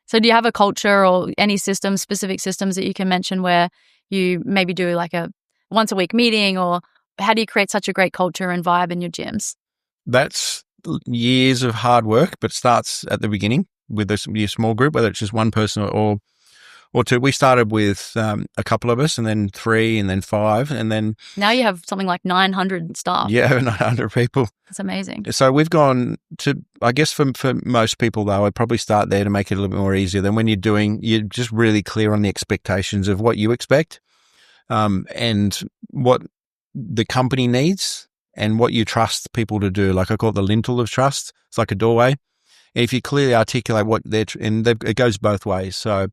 So do you have a culture or any specific systems that you can mention where you maybe do like a once a week meeting, or how do you create such a great culture and vibe in your gyms? That's years of hard work, but starts at the beginning with a small group, whether it's just one person or 2. We started with a couple of us and then 3 and then 5 and then... Now you have something like 900 staff. Yeah, 900 people. That's amazing. So we've gone to, I guess for most people though, I'd probably start there to make it a little bit more easier. Then when you're just really clear on the expectations of what you expect and what the company needs and what you trust people to do. Like I call it the lintel of trust. It's like a doorway. If you clearly articulate what it goes both ways. So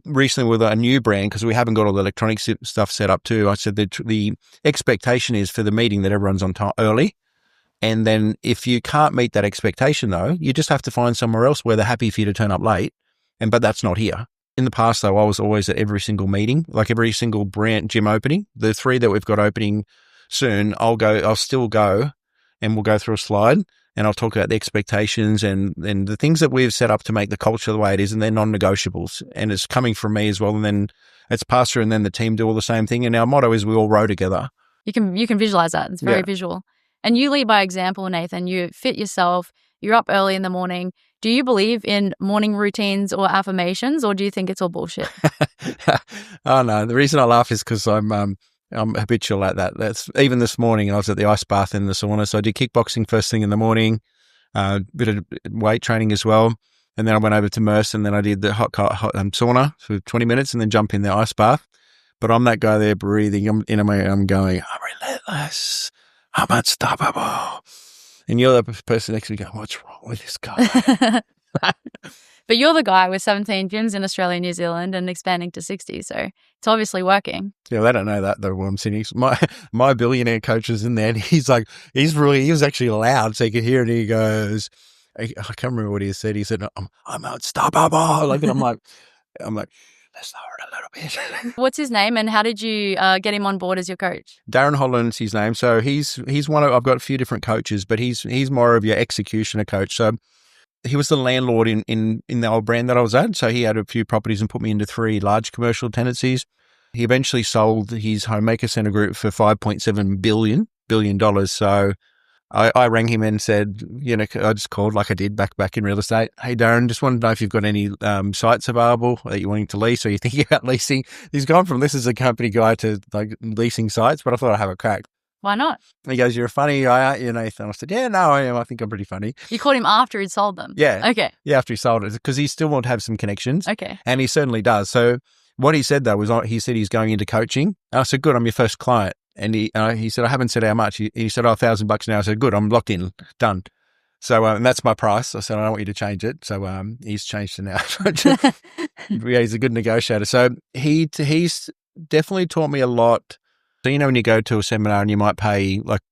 recently with a new brand, because we haven't got all the electronic stuff set up too, I said that the expectation is for the meeting that everyone's on time early. And then if you can't meet that expectation though, you just have to find somewhere else where they're happy for you to turn up late. But that's not here. In the past though, I was always at every single meeting, like every single brand gym opening. The 3 that we've got opening soon, I'll still go and we'll go through a slide and I'll talk about the expectations and the things that we've set up to make the culture the way it is, and they're non-negotiables. And it's coming from me as well. And then it's passed through and then the team do all the same thing. And our motto is we all row together. You can visualize that. It's very visual. And you lead by example, Nathan. You fit yourself. You're up early in the morning. Do you believe in morning routines or affirmations, or do you think it's all bullshit? Oh, no. The reason I laugh is because I'm habitual like that. That's even this morning I was at the ice bath in the sauna. So I did kickboxing first thing in the morning, a bit of weight training as well. And then I went over to Merse and then I did the hot sauna for 20 minutes and then jump in the ice bath. But I'm that guy there breathing. I'm going, I'm relentless. I'm unstoppable. And you're the person next to me going, what's wrong with this guy? But you're the guy with 17 gyms in Australia and New Zealand and expanding to 60. So it's obviously working. Yeah, they don't know that though. Where I'm sitting, my billionaire coach is in there, and he was actually loud, so you could hear it. And he goes, I can't remember what he said. He said, "I'm unstoppable." Like, and I'm like, let's lower it a little bit. What's his name, and how did you get him on board as your coach? Darren Holland's his name. So he's one of, I've got a few different coaches, but he's more of your executioner coach. So he was the landlord in the old brand that I was at. So he had a few properties and put me into 3 large commercial tenancies. He eventually sold his Homemaker Centre group for $5.7 billion. So I rang him and said, I just called like I did back in real estate. Hey, Darren, just wanted to know if you've got any sites available that you're wanting to lease or you're thinking about leasing. He's gone from this as a company guy to like leasing sites, but I thought I'd have a crack. Why not? He goes, "You're a funny guy, aren't you, Nathan?" I said, "Yeah, no, I am. I think I'm pretty funny." You called him after he'd sold them? Yeah. Okay. Yeah, after he sold it, because he still wanted to have some connections. Okay. And he certainly does. So what he said, though, was he said he's going into coaching. And I said, "Good, I'm your first client." And he said, "I haven't said how much." He said, $1,000 now. I said, "Good, I'm locked in, done." So and that's my price. I said, "I don't want you to change it." So he's changed it now. Yeah, he's a good negotiator. So he's definitely taught me a lot. So, when you go to a seminar and you might pay like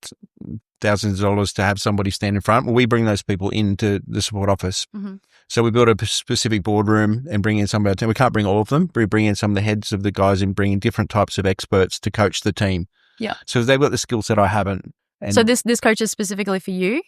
thousands of dollars to have somebody stand in front, well, we bring those people into the support office. Mm-hmm. So we build a specific boardroom and bring in somebody. We can't bring all of them. We bring in some of the heads of the guys and bring in different types of experts to coach the team. Yeah. So they've got the skill set I haven't. And so this coach is specifically for you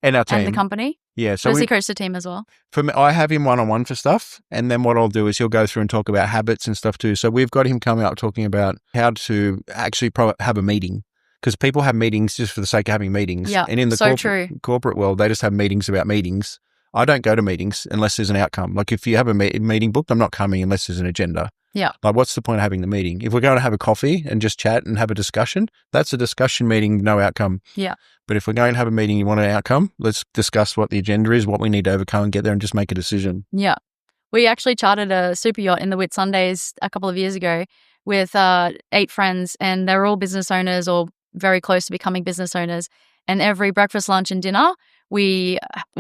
and our team and the company? Yeah. So does he coach the team as well? For me, I have him one-on-one for stuff. And then what I'll do is he'll go through and talk about habits and stuff too. So we've got him coming up talking about how to actually have a meeting. Because people have meetings just for the sake of having meetings. Yeah, and in the corporate world, they just have meetings about meetings. I don't go to meetings unless there's an outcome. Like if you have a meeting booked, I'm not coming unless there's an agenda. Yeah. Like what's the point of having the meeting? If we're going to have a coffee and just chat and have a discussion, that's a discussion meeting, no outcome. Yeah. But if we're going to have a meeting, you want an outcome, let's discuss what the agenda is, what we need to overcome and get there and just make a decision. Yeah. We actually chartered a super yacht in the Whitsundays a couple of years ago with 8 friends, and they're all business owners or very close to becoming business owners. And every breakfast, lunch and dinner, we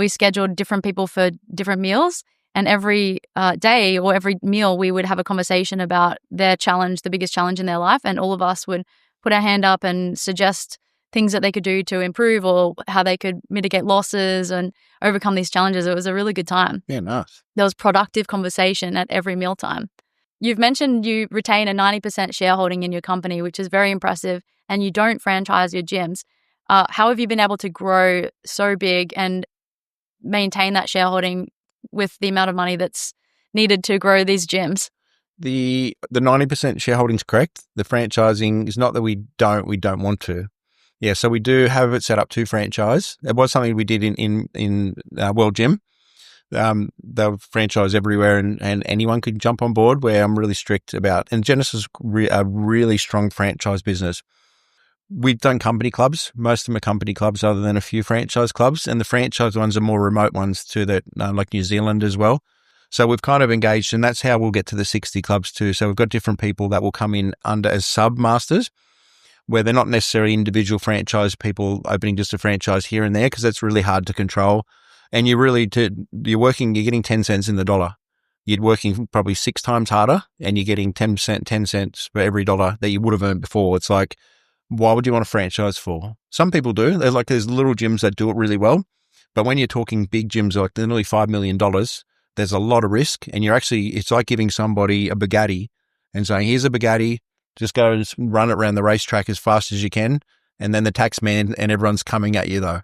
scheduled different people for different meals. And every day or every meal, we would have a conversation about their challenge, the biggest challenge in their life. And all of us would put our hand up and suggest things that they could do to improve or how they could mitigate losses and overcome these challenges. It was a really good time. Yeah, nice. There was productive conversation at every mealtime. You've mentioned you retain a 90% shareholding in your company, which is very impressive, and you don't franchise your gyms. How have you been able to grow so big and maintain that shareholding with the amount of money that's needed to grow these gyms? The 90% shareholding is correct. The franchising is not that we don't want to. Yeah, so we do have it set up to franchise. It was something we did in World Gym. They'll franchise everywhere and anyone could jump on board, where I'm really strict about. And Genesis is a really strong franchise business. We've done company clubs. Most of them are company clubs other than a few franchise clubs. And the franchise ones are more remote ones too, that like New Zealand as well. So we've kind of engaged, and that's how we'll get to the 60 clubs too. So we've got different people that will come in under as sub-masters, where they're not necessarily individual franchise people opening just a franchise here and there, because that's really hard to control. And you're getting 10 cents in the dollar. You're working probably 6 times harder, and you're getting 10 cents for every dollar that you would have earned before. It's like, why would you want a franchise for? Some people do. There's little gyms that do it really well. But when you're talking big gyms, like they're nearly $5 million, there's a lot of risk. And it's like giving somebody a Bugatti and saying, here's a Bugatti, just go and run it around the racetrack as fast as you can. And then the tax man and everyone's coming at you though.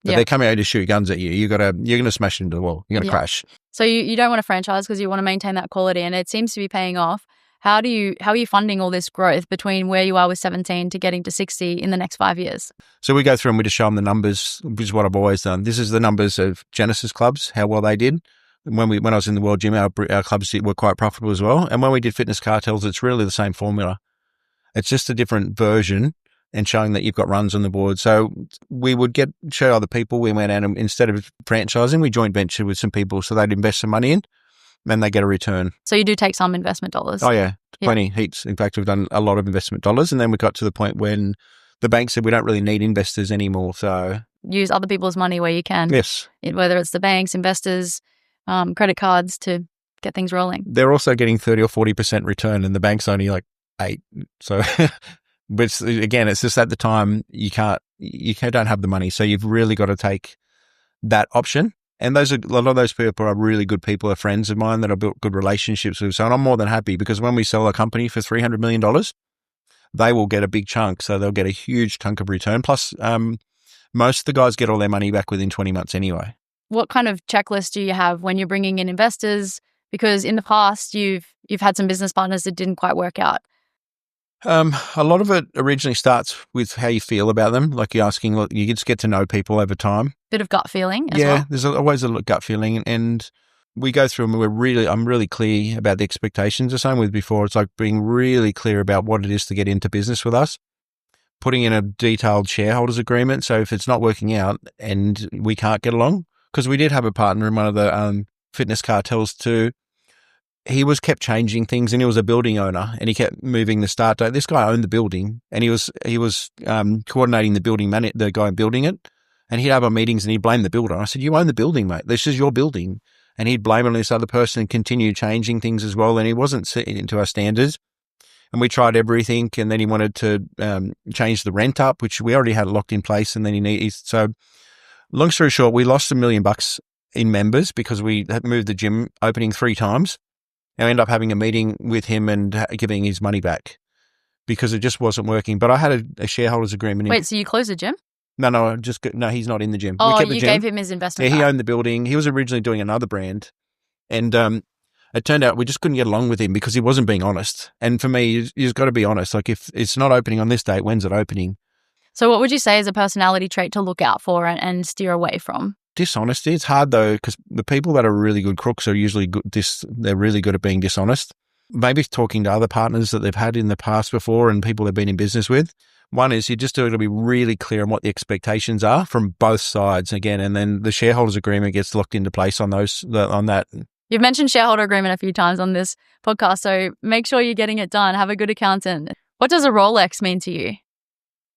But they're coming out to shoot guns at you. You're going to smash into the wall. You're going to crash. So you don't want to franchise because you want to maintain that quality, and it seems to be paying off. How are you funding all this growth between where you are with 17 to getting to 60 in the next 5 years? So we go through and we just show them the numbers, which is what I've always done. This is the numbers of Genesis clubs, how well they did. When I was in the World Gym, our clubs were quite profitable as well. And when we did Fitness Cartels, it's really the same formula. It's just a different version and showing that you've got runs on the board. So we would show other people. We went out and instead of franchising, we joint ventured with some people so they'd invest some money in. Then they get a return. So you do take some investment dollars? Oh, yeah. Plenty, heaps. In fact, we've done a lot of investment dollars. And then we got to the point when the bank said we don't really need investors anymore. So use other people's money where you can. Yes. Whether it's the banks, investors, credit cards to get things rolling. They're also getting 30 or 40% return, and the bank's only like 8. So, which again, it's just at the time you don't have the money, so you've really got to take that option. And a lot of those people are really good people, are friends of mine that I built good relationships with. So I'm more than happy, because when we sell a company for $300 million, they will get a big chunk. So they'll get a huge chunk of return. Plus, most of the guys get all their money back within 20 months anyway. What kind of checklist do you have when you're bringing in investors? Because in the past, you've had some business partners that didn't quite work out. A lot of it originally starts with how you feel about them. Like you're asking, look, you just get to know people over time. Bit of gut feeling as well. Yeah, there's always a gut feeling, and we go through them. I'm really clear about the expectations. The same with before. It's like being really clear about what it is to get into business with us. Putting in a detailed shareholders agreement. So if it's not working out and we can't get along, because we did have a partner in one of the Fitness Cartels too. He kept changing things, and he was a building owner, and he kept moving the start date. This guy owned the building, and he was coordinating the guy building it, and he'd have our meetings and he'd blame the builder. I said, "You own the building, mate. This is your building." And he'd blame it on this other person and continue changing things as well. And he wasn't sitting into our standards. And we tried everything, and then he wanted to change the rent up, which we already had locked in place. And then so long story short, we lost $1 million in members because we had moved the gym opening 3 times. And I ended up having a meeting with him and giving his money back because it just wasn't working. But I had a shareholders agreement. Wait, so you closed the gym? No, he's not in the gym. Oh, we kept the you gym. gave him his investment. Yeah, he owned the building. He was originally doing another brand. And it turned out we just couldn't get along with him because he wasn't being honest. And for me, you've got to be honest. Like, if it's not opening on this date, when's it opening? So what would you say is a personality trait to look out for and steer away from? Dishonesty. It's hard though, because the people that are really good crooks are usually good. They're really good at being dishonest. Maybe talking to other partners that they've had in the past before and people they've been in business with. One is you just do it to be really clear on what the expectations are from both sides again, and then the shareholders agreement gets locked into place on that. You've mentioned shareholder agreement a few times on this podcast, so make sure you're getting it done. Have a good accountant. What does a Rolex mean to you?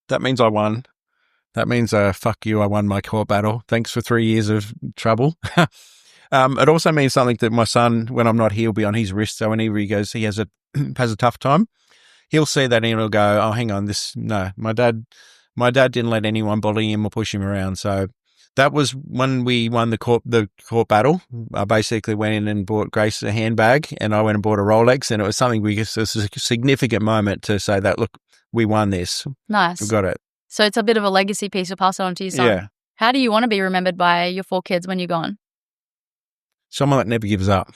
That means I won. That means, fuck you, I won my court battle. Thanks for 3 years of trouble. It also means something that my son, when I'm not here, will be on his wrist. So whenever he goes, he has a tough time, he'll see that and he'll go, oh, hang on, my dad didn't let anyone bully him or push him around. So that was when we won the court battle. I basically went in and bought Grace a handbag, and I went and bought a Rolex, and it was something it was a significant moment to say that, look, we won this. Nice. We got it. So it's a bit of a legacy piece to pass on to your son. Yeah. How do you want to be remembered by your 4 kids when you're gone? Someone that never gives up.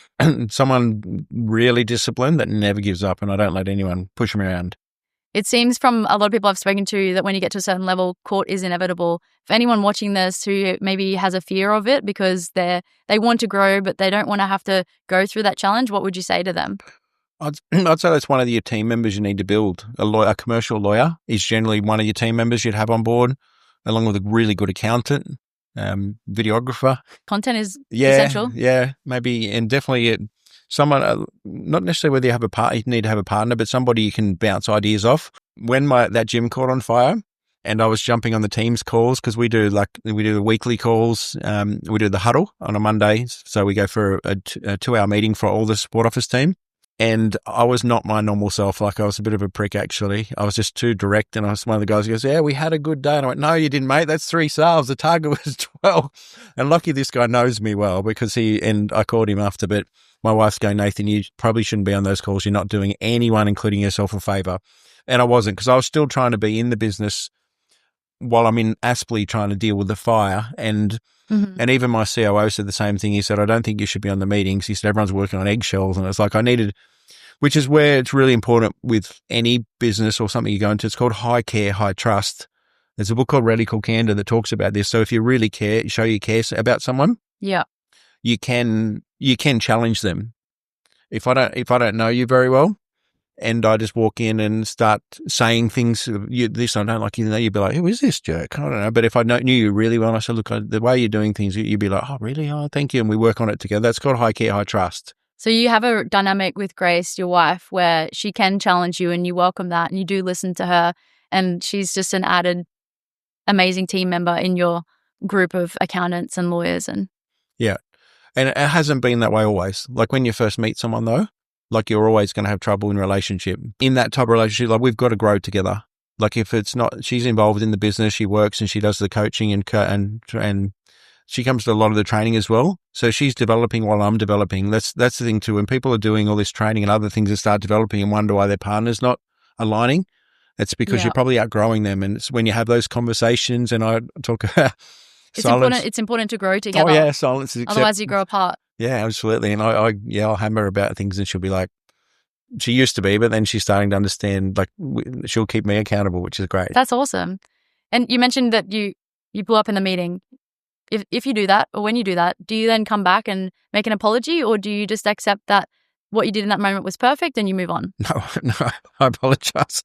Someone really disciplined that never gives up, and I don't let anyone push me around. It seems from a lot of people I've spoken to that when you get to a certain level, court is inevitable. For anyone watching this who maybe has a fear of it because they want to grow but they don't want to have to go through that challenge, what would you say to them? I'd say that's one of your team members you need to build. A commercial lawyer is generally one of your team members you'd have on board, along with a really good accountant, videographer. Content is essential. Yeah, maybe, and definitely someone, not necessarily whether you need to have a partner, but somebody you can bounce ideas off. When that gym caught on fire, and I was jumping on the Teams calls because we do the weekly calls. We do the huddle on a Monday, so we go for a 2-hour meeting for all the sport office team. And I was not my normal self. Like, I was a bit of a prick, actually. I was just too direct. And I was one of the guys who goes, yeah, we had a good day. And I went, no, you didn't, mate. That's 3 sales. The target was 12. And lucky this guy knows me well, because and I called him after, but my wife's going, Nathan, you probably shouldn't be on those calls. You're not doing anyone, including yourself, a favor. And I wasn't, because I was still trying to be in the business while I'm in Aspley trying to deal with the fire. And even my COO said the same thing. He said, I don't think you should be on the meetings. He said, everyone's working on eggshells. And it's like, which is where it's really important with any business or something you go into. It's called high care, high trust. There's a book called Radical Candor that talks about this. So if you really care, show you care about someone, yeah, you can challenge them. If I don't know you very well, and I just walk in and start saying things, this I don't like, you'd be like, who is this jerk? I don't know. But if I knew you really well, and I said, look, the way you're doing things, you'd be like, oh, really? Oh, thank you. And we work on it together. That's called high care, high trust. So you have a dynamic with Grace, your wife, where she can challenge you and you welcome that and you do listen to her, and she's just an added amazing team member in your group of accountants and lawyers. And yeah. And it hasn't been that way always. Like when you first meet someone though, like you're always going to have trouble in a relationship. In that type of relationship, like we've got to grow together. Like if it's not, she's involved in the business, she works and she does the coaching and she comes to a lot of the training as well. So she's developing while I'm developing. That's the thing too. When people are doing all this training and other things and start developing and wonder why their partner's not aligning, it's because you're probably outgrowing them. And it's when you have those conversations, and I talk about silence. It's important to grow together. Oh yeah, silence is acceptable. Otherwise you grow apart. Yeah, absolutely. And I'll hammer about things and she'll be like, she used to be, but then she's starting to understand, like she'll keep me accountable, which is great. That's awesome. And you mentioned that you blew up in the meeting. If you do that, or when you do that, do you then come back and make an apology, or do you just accept that what you did in that moment was perfect and you move on? No, I apologize.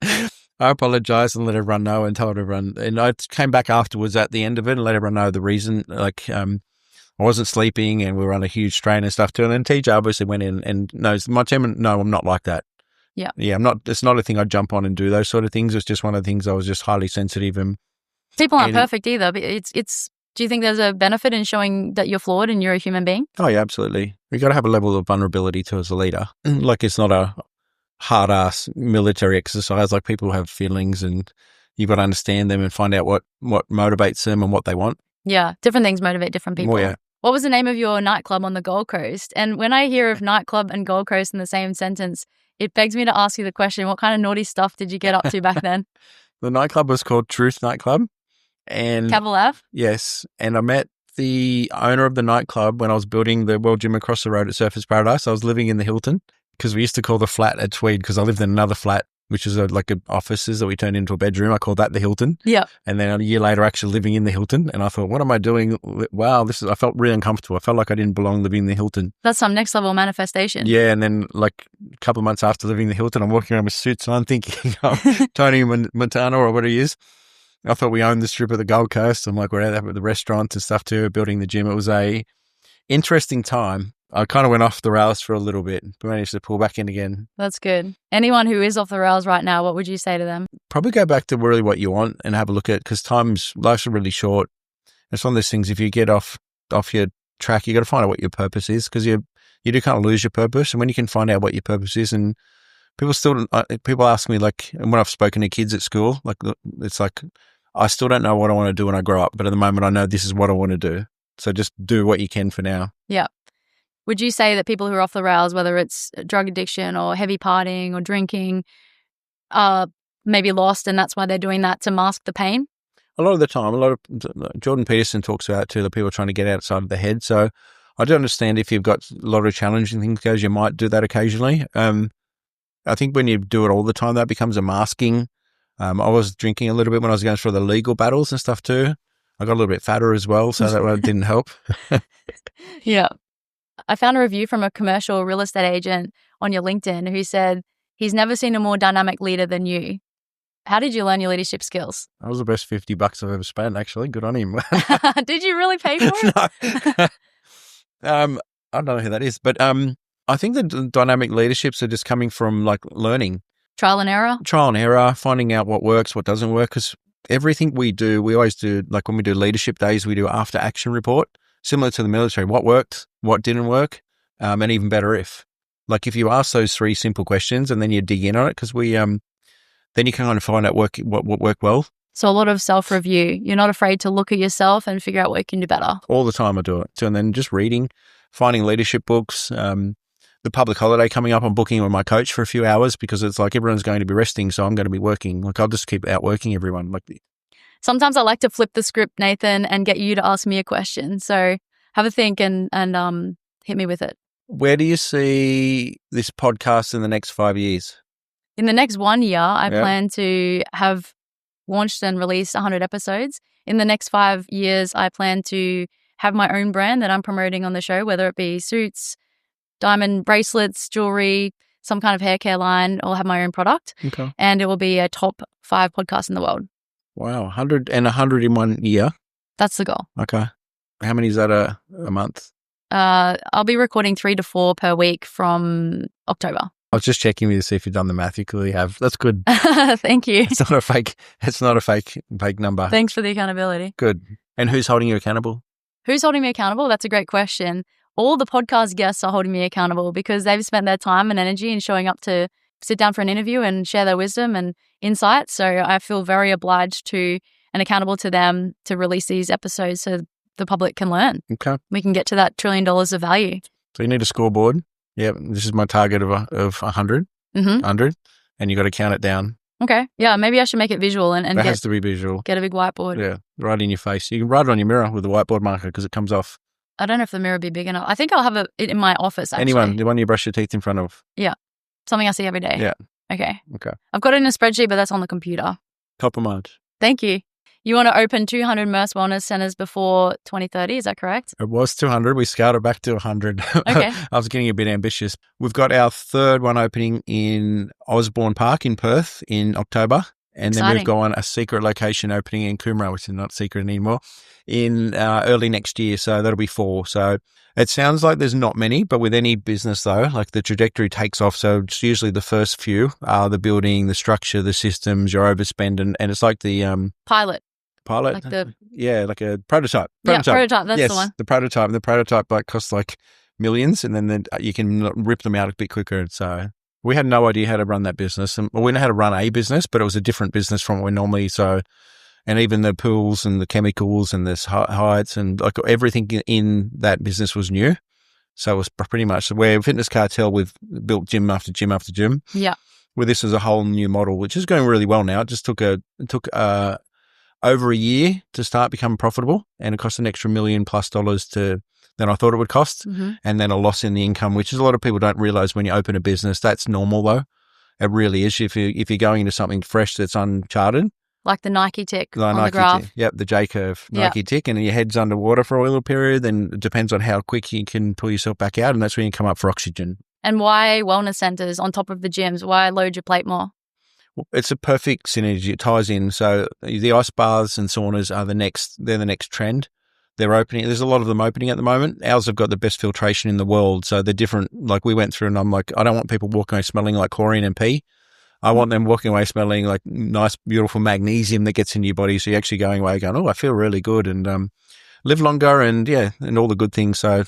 I apologized and let everyone know and told everyone. And I came back afterwards at the end of it and let everyone know the reason. Like, I wasn't sleeping and we were on a huge strain and stuff too. And then TJ obviously went in and knows my team. No, I'm not like that. Yeah. Yeah, I'm not. It's not a thing I jump on and do those sort of things. It's just one of the things I was just highly sensitive and. People aren't perfect either, but it's. Do you think there's a benefit in showing that you're flawed and you're a human being? Oh yeah, absolutely. You got to have a level of vulnerability too as a leader. Like it's not a hard ass military exercise. Like people have feelings and you've got to understand them and find out what motivates them and what they want. Yeah, different things motivate different people. Oh yeah. What was the name of your nightclub on the Gold Coast? And when I hear of nightclub and Gold Coast in the same sentence, it begs me to ask you the question, what kind of naughty stuff did you get up to back then? The nightclub was called Truth Nightclub. And Cavill Ave? Yes. And I met the owner of the nightclub when I was building the World Gym across the road at Surfers Paradise. I was living in the Hilton because we used to call the flat at Tweed because I lived in another flat, which is like offices that we turned into a bedroom. I called that the Hilton. Yeah. And then a year later, actually living in the Hilton. And I thought, what am I doing? Wow, I felt really uncomfortable. I felt like I didn't belong living in the Hilton. That's some next level manifestation. Yeah. And then like a couple of months after living in the Hilton, I'm walking around with suits and I'm thinking, Tony Montana or what he is. I thought we owned the strip of the Gold Coast. I'm like, we're out at the restaurants and stuff too, building the gym. It was a interesting time. I kind of went off the rails for a little bit, but managed to pull back in again. That's good. Anyone who is off the rails right now, what would you say to them? Probably go back to really what you want and have a look at it because life's really short. It's one of those things, if you get off your track, you got to find out what your purpose is because you do kind of lose your purpose. And when you can find out what your purpose is, and people ask me, like, and when I've spoken to kids at school, like, it's like, I still don't know what I want to do when I grow up, but at the moment I know this is what I want to do. So just do what you can for now. Yeah. Would you say that people who are off the rails, whether it's drug addiction or heavy partying or drinking, are maybe lost and that's why they're doing that to mask the pain? A lot of the time, Jordan Peterson talks about it too, that people are trying to get outside of their head. So I do understand if you've got a lot of challenging things you might do that occasionally. I think when you do it all the time, that becomes a masking. I was drinking a little bit when I was going through the legal battles and stuff too. I got a little bit fatter as well, so that didn't help. Yeah. I found a review from a commercial real estate agent on your LinkedIn who said he's never seen a more dynamic leader than you. How did you learn your leadership skills? That was the best $50 I've ever spent, actually. Good on him. Did you really pay for it? No. I don't know who that is, but I think the dynamic leaderships are just coming from like learning. Trial and error, finding out what works, what doesn't work. Because everything we do, we always do, like when we do leadership days, we do after action report, similar to the military. What worked, what didn't work, and even better if. Like if you ask those three simple questions and then you dig in on it, because then you can kind of find out what worked well. So a lot of self-review. You're not afraid to look at yourself and figure out what you can do better. All the time I do it. And then just reading, finding leadership books. The public holiday coming up, I'm booking with my coach for a few hours because it's like everyone's going to be resting, so I'm going to be working. Like I'll just keep outworking everyone. Sometimes I like to flip the script, Nathan, and get you to ask me a question. So have a think and hit me with it. Where do you see this podcast in the next 5 years? In the next 1 year, I plan to have launched and released 100 episodes. In the next 5 years, I plan to have my own brand that I'm promoting on the show, whether it be suits, diamond bracelets, jewelry, some kind of hair care line, or have my own product. Okay. And it will be a top 5 podcast in the world. Wow. 100 in 1 year? That's the goal. Okay. How many is that a month? I'll be recording 3 to 4 per week from October. I was just checking with you to see if you've done the math. You clearly have. That's good. Thank you. It's not a fake number. Thanks for the accountability. Good. And who's holding you accountable? Who's holding me accountable? That's a great question. all the podcast guests are holding me accountable because they've spent their time and energy in showing up to sit down for an interview and share their wisdom and insights. So I feel very obliged to and accountable to them to release these episodes so the public can learn. Okay. We can get to that $1 trillion of value. So you need a scoreboard. Yeah, this is my target of 100, 100, and you got to count it down. Okay. Yeah, maybe I should make it visual and it has to be visual. Get a big whiteboard. Yeah, right in your face. You can write it on your mirror with a whiteboard marker because it comes off. I don't know if the mirror would be big enough. I think I'll have it in my office, actually. The one you brush your teeth in front of. Yeah. Something I see every day. Yeah. Okay. Okay. I've got it in a spreadsheet, but that's on the computer. Top of mind. Thank you. You want to open 200 Merse Wellness centers before 2030, is that correct? It was 200. We scaled it back to 100. Okay. I was getting a bit ambitious. We've got our third one opening in Osborne Park in Perth in October. And then we've got a secret location opening in Coomera, which is not secret anymore, in early next year. So that'll be 4. So it sounds like there's not many, but with any business though, like the trajectory takes off. So it's usually the first few are the building, the structure, the systems, your overspend. And it's like the Pilot. Like like a prototype. Yeah, prototype. That's the one. The prototype like costs like millions, and then you can rip them out a bit quicker. So we had no idea how to run that business, and we know how to run a business, but it was a different business from what we normally. So, and even the pools and the chemicals and the heights and like everything in that business was new. So it was pretty much where Fitness Cartel we've built gym after gym after gym. Yeah. Where this is a whole new model, which is going really well now. It just took over a year to start becoming profitable, and it cost an extra $1 million+ than I thought it would cost, and then a loss in the income, which is a lot of people don't realize when you open a business. That's normal though. It really is. If you're going into something fresh that's uncharted, like the Nike tick on the graph. Yep, the J curve Nike tick, and your head's underwater for a little period. Then it depends on how quick you can pull yourself back out, and that's when you come up for oxygen. And why wellness centers on top of the gyms? Why load your plate more? It's a perfect synergy. It ties in. So the ice baths and saunas are the next trend. They're opening. There's a lot of them opening at the moment. Ours have got the best filtration in the world. So they're different. Like we went through and I'm like, I don't want people walking away smelling like chlorine and pee. I want them walking away smelling like nice, beautiful magnesium that gets into your body. So you're actually going away going, oh, I feel really good and live longer and all the good things. So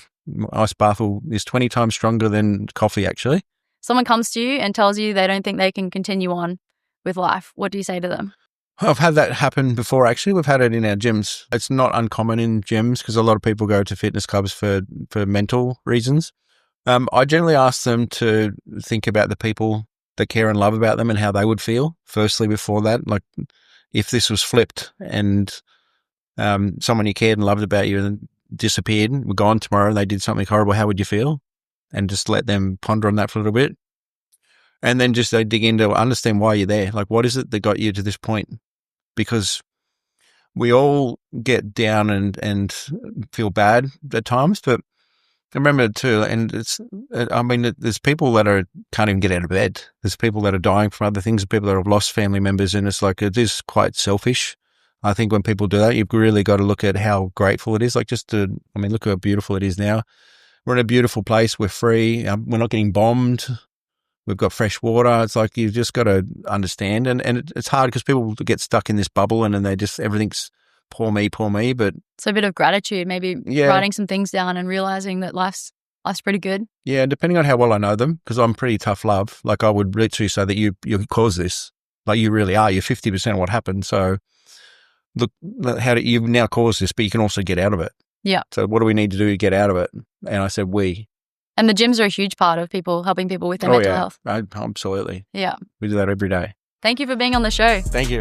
ice bath is 20 times stronger than coffee actually. Someone comes to you and tells you they don't think they can continue on with life. What do you say to them? I've had that happen before, actually. We've had it in our gyms. It's not uncommon in gyms because a lot of people go to fitness clubs for mental reasons. I generally ask them to think about the people that care and love about them and how they would feel, firstly, before that. Like, if this was flipped and someone you cared and loved about you and disappeared, were gone tomorrow and they did something horrible, how would you feel? And just let them ponder on that for a little bit. And then just they dig into understand why you're there. Like, what is it that got you to this point? Because we all get down and feel bad at times, but I remember too, and there's people that can't even get out of bed. There's people that are dying from other things, people that have lost family members, and it's like, it is quite selfish. I think when people do that, you've really got to look at how grateful it is. Like look how beautiful it is now. We're in a beautiful place. We're free. We're not getting bombed. We've got fresh water. It's like you've just got to understand. And it's hard because people get stuck in this bubble and then everything's poor me. But it's a bit of gratitude, maybe writing some things down and realizing that life's pretty good. Yeah, depending on how well I know them, because I'm pretty tough love. Like I would literally say that you caused this. Like you really are. You're 50% of what happened. So look, you've now caused this, but you can also get out of it. Yeah. So what do we need to do to get out of it? And I said, we. And the gyms are a huge part of helping people with their mental health. Absolutely. Yeah. We do that every day. Thank you for being on the show. Thank you.